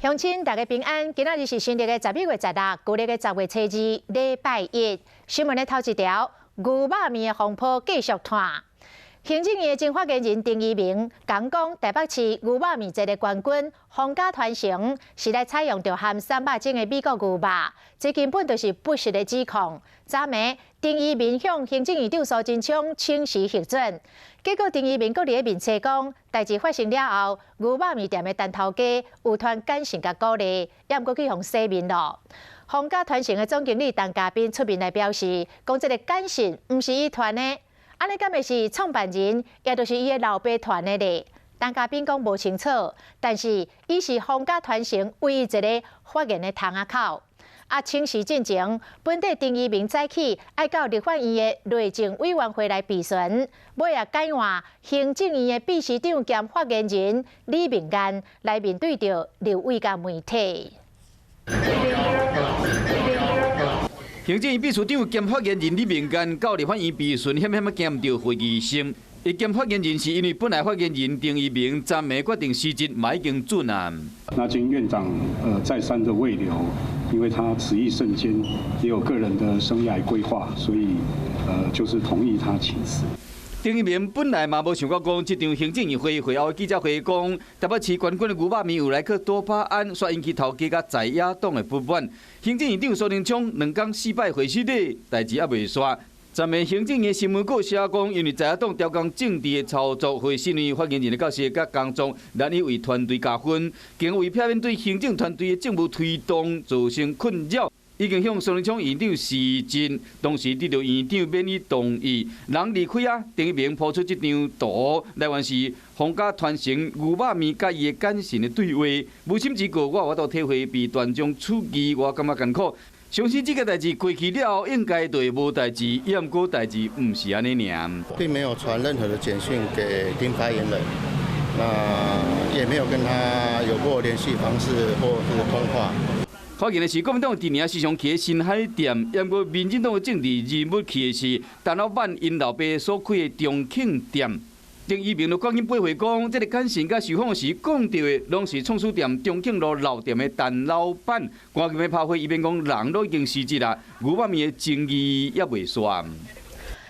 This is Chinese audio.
乡亲，大家平安。今仔日是新历的11月16，旧历的10月初2，礼拜一。新闻的头一条：牛肉面的风波继续传。行政院经发言人丁仪明讲，台北市牛肉面节的冠军皇家团成是来采用着含3肉精的美国牛肉，这根本就是不实的指控。昨暝，丁仪明向行政院长苏贞昌请辞核准，结果丁仪明搁伫咧面册讲，代志发生了后，牛肉面店的单头家有传感谢甲鼓励，也毋过去互洗面咯。皇家团成的总经理陈嘉宾出面来表示，讲这个感谢毋是伊传的。安尼敢会是创办人，也就是伊的老爸传的咧？陈嘉宾讲无清楚，但是伊是皇家团成唯一一个发言的窗仔口。请辞进前，本地丁仪明早起爱到立法院的内政委员会来备询，尾也改换行政院的秘书长兼发言人李明彦来面对着立委甲媒体。行政院秘书长兼发言人李明彦到立法院备询，险险惊唔到会议心。伊兼发言人是因为本来发言人丁仪明昨暝决定辞职，嘛已经准啊。那经院长再三的慰留，因为他辞意甚坚，也有个人的生涯规划，所以就是同意他请辞。丁仪明本来嘛无想到讲，这场行政院会议后的记者会讲，台北市冠军的牛肉面有来去多巴胺，煞引起头家甲在野党的不满。行政院长苏贞昌2天4摆会试咧，代志还未煞。昨暝行政院新闻稿写讲，因为在野党调工政治的操作，会新任发言人的角色甲工作难以为团队加分，更为片面对行政团队的政务推动造成困扰。已经向苏贞昌院长示尽，同时得到院长免予同意，人离开啊。丁仪明抛出这张图，来源是皇家团成牛肉面甲伊的感情的对话。无心之过，我都体会被团长处遇，我感觉艰苦。相信这个代志过去了后，应该就会无代志，也毋过代志毋是安尼尔。并没有传任何的简讯给丁发言人，那也没有跟他有过联系方式或是通话。发现的是，国民党伫年时常去新海店，也毋过民进党的政治人物去的是陈老板因老爸所开的中庆店。丁仪明就赶紧背回讲，这个感情甲受访时讲到的，拢是创始店中庆路老店的陈老板。赶紧要拍回，伊便讲人都已经辞职啦，牛肉面的争议也未煞。